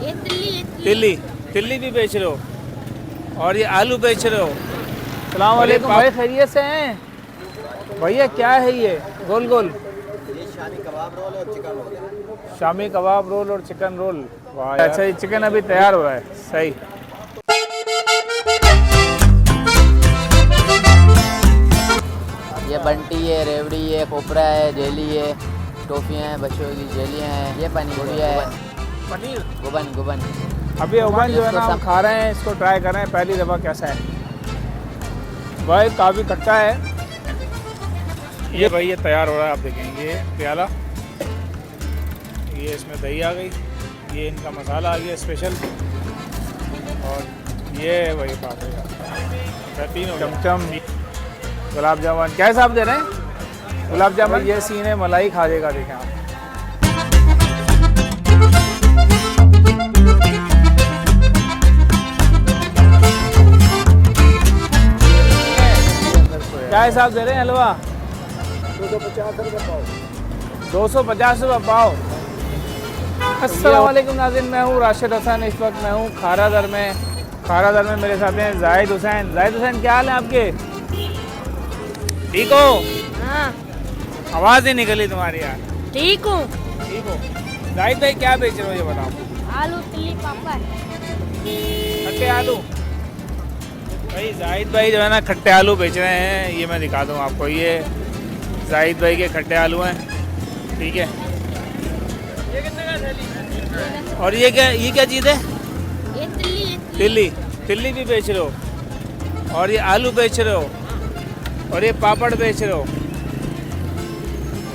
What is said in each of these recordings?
ये तिल्ली तिल्ली तिल्ली भी बेच रहे हो और ये आलू बेच रहे हो। सलाम वालेकुम भाई, खैरियत से हैं भैया? क्या है ये गोल गोल? ये शामी कबाब रोल और चिकन रोल है। शामी कबाब रोल और चिकन रोल। वाह यार। अच्छा, ये चिकन अभी तैयार हो रहा है। सही। ये बंटी है, रेवड़ी है, खोपरा है, जेली है, टॉफियाँ हैं, बच्चों की जेलियाँ हैं, ये पनीर है, पनीर गुबन गुबन। अभी ओवन जो है ना हम खा रहे हैं, इसको ट्राई कर रहे हैं पहली दफ़ा कैसा है। भाई काफ़ी खट्टा है ये। भाई ये तैयार हो रहा है, आप देखेंगे ये प्याला, ये इसमें दही आ गई, ये इनका मसाला आ गया स्पेशल, और ये वही पापड़ी का तीनों चमचम गुलाब जामुन। क्या हिसाब दे रहे हैं गुलाब जामुन? ये सीन है मलाई खाजे का, देखें आप। क्या हिसाब दे रहे हैं हलवा? 250 रुपये पाव। 250 रुपये पाव। अस्सलाम वालेकुम नाज़रीन, मैं हूँ राशिद हसन। इस वक्त मैं हूँ खारादर में मेरे साथ हैं जाहिद हुसैन। जाहिद हुसैन, क्या हाल है आपके? ठीक हो? हाँ आवाज़ ही निकली तुम्हारी यार। ठीक हूँ। ठीक हो? जाहिद भाई क्या बेच रहे हो ये बताओ? आलू तिल्ली पापड़। खट्टे आलू। भाई जाहिद भाई जो है ना खट्टे आलू बेच रहे हैं। ये मैं दिखा दूँ आपको, ये जाहिद भाई के खट्टे आलू हैं। ठीक है। और ये क्या चीज़ है? ये तिल्ली तिल्ली भी बेच रहे हो और ये आलू बेच रहे हो और ये पापड़ बेच रहे हो।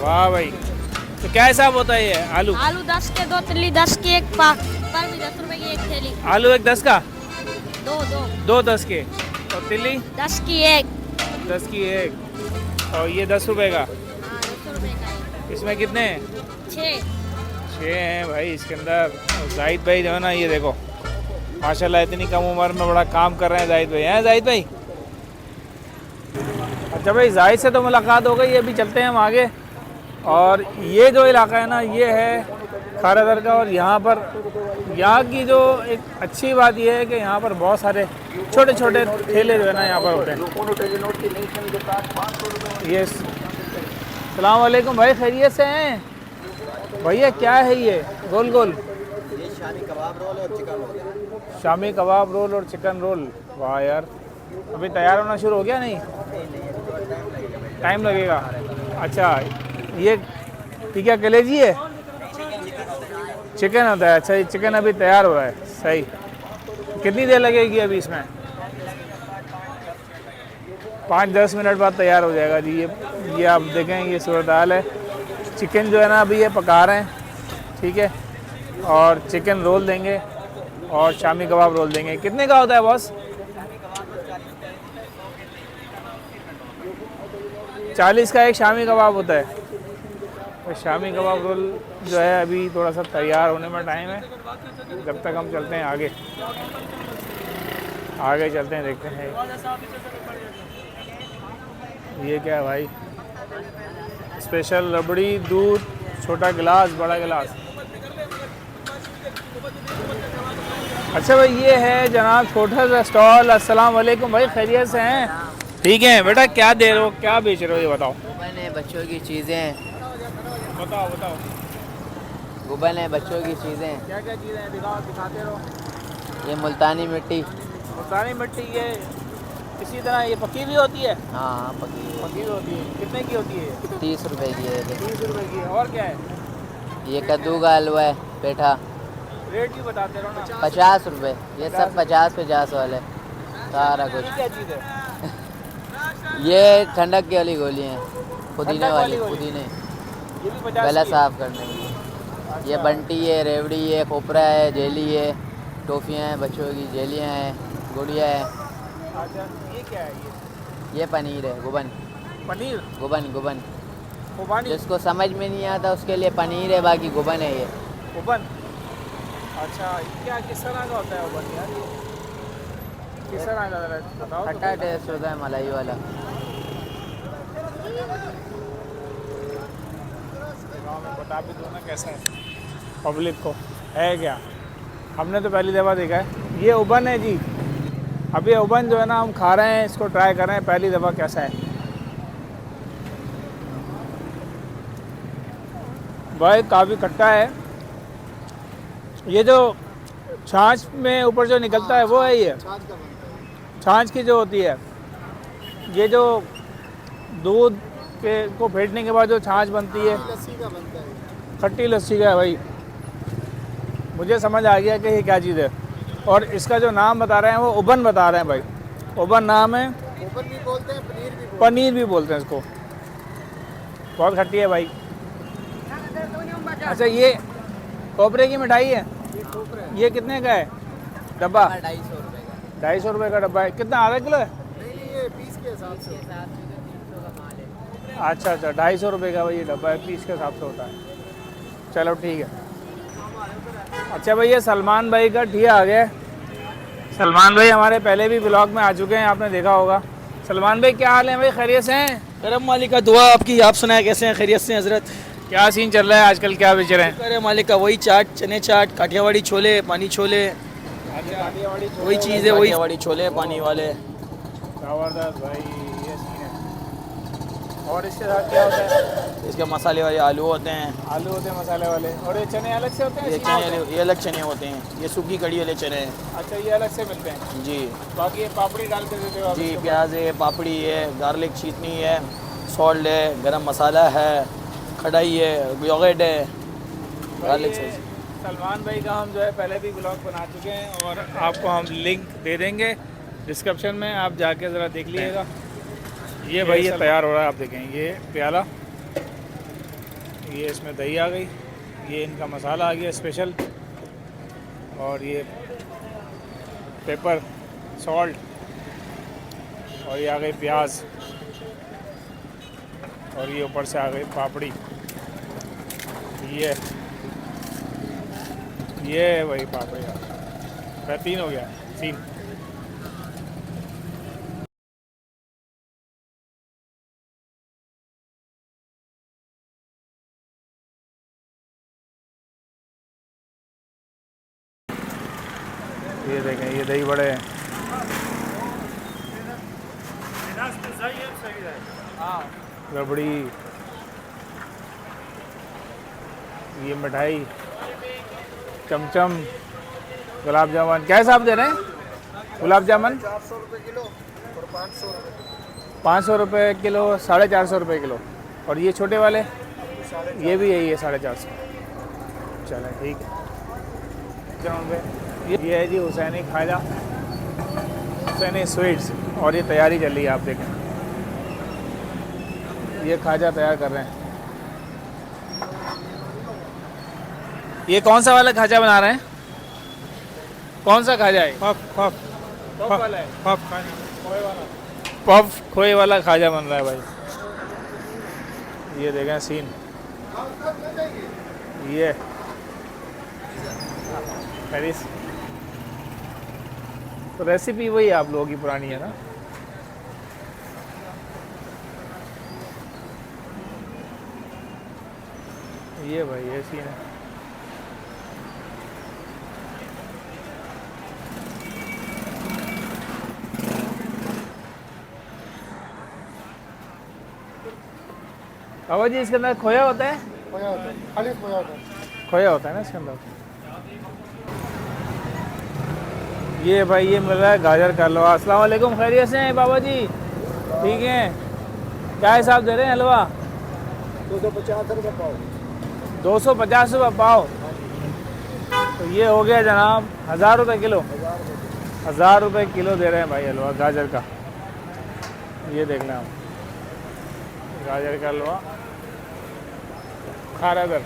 वाह भाई। तो क्या हिसाब होता है ये आलू? आलू 10 के 2, तिल्ली 10 की एक पाक पर भी 10 रुपए की एक थैली। आलू एक 10 का? दो 10 के। और तिल्ली 10 की एक। 10 की एक। और ये 10 रुपए का। हाँ 10 रुपए का। इसमें कितने हैं? 6 हैं भाई इसके अंदर। और जाहिद भाई जो है ना, ये देखो माशाल्लाह इतनी कम उम्र में बड़ा काम कर रहे हैं जाहिद भाई। हैं जाहिद भाई? अच्छा भाई, जाहिद से तो मुलाकात हो गई, अभी चलते हैं हम आगे। और ये जो इलाका है ना, ये है खारादर का। और यहाँ की जो एक अच्छी बात ये है कि यहाँ पर बहुत सारे छोटे छोटे ठेले जो है ना यहाँ पर होते हैं। ये सलाम वालेकुम भाई, खैरियत से हैं भैया? क्या है ये गोल गोल? ये शामी कबाब रोल और चिकन रोल है। शामी कबाब रोल और चिकन रोल। वाह यार, अभी तैयार होना शुरू हो गया? नहीं टाइम लगेगा। अच्छा, ये क्या कलेजी है? चिकन होता है। अच्छा, ये चिकन अभी तैयार हो रहा है। सही। कितनी देर लगेगी अभी इसमें? 5-10 मिनट बाद तैयार हो जाएगा जी। ये आप देखें, ये सूरत हाल है। चिकन जो है ना अभी ये पका रहे हैं। ठीक है। और चिकन रोल देंगे और शामी कबाब रोल देंगे। कितने का होता है बॉस? 40 का एक शामी कबाब होता है। तो शामी कबाब रोल जो है अभी थोड़ा सा तैयार होने में टाइम है। जब तक हम चलते हैं आगे चलते हैं, देखते हैं ये क्या है भाई। स्पेशल रबड़ी, दूध, छोटा गिलास, बड़ा गिलास। अच्छा भाई, ये है जनाब छोटा सा स्टॉल। अस्सलाम वालेकुम भाई, खैरियत से हैं? ठीक है बेटा, क्या दे रहे हो, क्या बेच रहे हो ये बताओ? गुबन है, बच्चों की चीज़ें। बताओ। गुबन है, बच्चों की चीज़ें। क्या चीज़ें हैं? दिखाते रहो। ये मुल्तानी मिट्टी। मुल्तानी मिट्टी, ये इसी तरह ये पकी भी होती है? हाँ पकी भी होती है। कितने की होती है? 30 रुपए की है। 30 रुपए की। और क्या है? ये कद्दू का हलवा है, पेठा। रेट भी बताते रहो ना। 50 रुपए। ये सब 50 वाले सारा कुछ। क्या चीज़ है? ये ठंडक की वाली गोली है, पुदीने वाली, पुदीने, ये भी 50 गला की है? साफ करने की। ये बंटी है, रेवड़ी है, खोपरा है, जेली है, टॉफियाँ हैं, बच्चों की जेलियाँ हैं, गुड़िया है। अच्छा, ये क्या है? ये पनीर है, गुबन। पनीर? गुबन खुबानी? जिसको समझ में नहीं आता उसके लिए पनीर है, बाकी गुबन है ये। ओवन? अच्छा, क्या किस तरह का होता है ओवन यार? किस तरह का बताओ। खट्टा टेस्ट होता है, मलाई वाला। गाँव में बता भी दो ना कैसा है पब्लिक को, है क्या? हमने तो पहली दफ़ा देखा है। ये उबन है जी। अब ये उबन जो है ना हम खा रहे हैं, इसको ट्राई कर रहे हैं पहली दफ़ा कैसा है। भाई काफ़ी खट्टा है। ये जो छाछ में ऊपर जो निकलता है वो है ये छाछ की जो होती है। ये जो दूध के को फेंटने के बाद जो छाछ बनती है खट्टी लस्सी का है भाई। मुझे समझ आ गया कि ये क्या चीज़ है। और इसका जो नाम बता रहे हैं वो उबन बता रहे हैं भाई। उबन नाम है। ओपन भी बोलते हैं, पनीर भी बोलते हैं इसको। बहुत खट्टी है भाई। अच्छा ये कोपरे की मिठाई है। ये कितने का है डब्बा? 250 रुपये का। 250 रुपये का डब्बा है। कितना आधा किलो है? नहीं ये पीस के हिसाब से। 300 का माल है। अच्छा 250 रुपये का भाई ये डब्बा है, पीस के हिसाब से होता है। चलो ठीक है। अच्छा भैया सलमान भाई का ठिया आ गया। सलमान भाई हमारे पहले भी ब्लॉग में आ चुके हैं, आपने देखा होगा। सलमान भाई क्या हाल है भाई, खैरियत से हैं? करम मालिक का दुआ आपकी। आप सुनाए कैसे हैं? खैरियत से हैं हजरत? क्या सीन चल रहा है आजकल, क्या बेच रहे हैं? करे मालिक का वही चाट, चने चाट, काठियावाड़ी छोले, पानी छोले, वही चीज़ है, वही काठियावाड़ी छोले पानी वाले। जबरदस्त भाई ये सीन है। और इसके साथ क्या होता है? इसके मसाले वाले आलू होते हैं, आलू होते हैं मसाले वाले। और ये चने अलग से होते हैं? ये सीधे होते हैं? चने ये अलग चने होते हैं, ये सूखी कड़ी वाले चने हैं। अच्छा ये अलग से मिलते हैं। जी बाकी ये पापड़ी डाल के देते हो आप जी, इसके ऊपर? प्याज है, पापड़ी है, गार्लिक चीटनी है, सॉल्ट है, गरम मसाला है, कढ़ाई है, योगर्ट है, गार्लिक ये सॉस। सलमान भाई का हम जो है पहले भी ब्लॉग बना चुके हैं और आपको हम लिंक दे देंगे डिस्क्रिप्शन में, आप जाके ज़रा देख लीजिएगा। ये भाई ये तैयार हो रहा है, आप देखें ये प्याला, ये इसमें दही आ गई, ये इनका मसाला आ गया स्पेशल, और ये पेपर सॉल्ट, और ये आ गई प्याज, और ये ऊपर से आ गई पापड़ी। ये है वही पापड़ी का। बेहतरीन हो गया सीन। ये देखें ये दही बड़े हैं। रबड़ी, ये मिठाई, चमचम, गुलाब जामुन। क्या हिसाब दे रहे हैं गुलाब जामुन? 400 रुपये किलो और 500 रुपये। 500 रुपये किलो, 450 रुपये किलो। और ये छोटे वाले ये भी यही है 450। चलें ठीक है। ये है जी हुसैनी खाजा, हुसैनी स्वीट्स, और ये तैयारी चल रही है, आप देखें ये खाजा तैयार कर रहे हैं। ये कौन सा वाला खाजा बना रहे हैं? कौन सा खाजा है? पफ वाला है। पफ खोए वाला खाजा बन रहा है भाई। ये देखें सीन। ये पेरिस तो रेसिपी वही आप लोगों की पुरानी है ना। ये भाई ये सीन है। बाबा जी इसके अंदर खोया होता है? खोया होता है, खाली खोया होता है। खोया होता है ना इसके अंदर। ये भाई ये मिल रहा है गाजर का हलवा। अस्सलाम वालेकुम, खैरियत से हैं बाबा जी? ठीक हैं। क्या हिसाब दे रहे हैं हलवा? 250 रुपये पाव। 250 रुपये पाव। तो ये हो गया जनाब 1000 रुपये किलो। 1000 रुपये किलो दे रहे हैं भाई हलवा गाजर का। ये देख लें आप, गाजर का हलवा खारादर।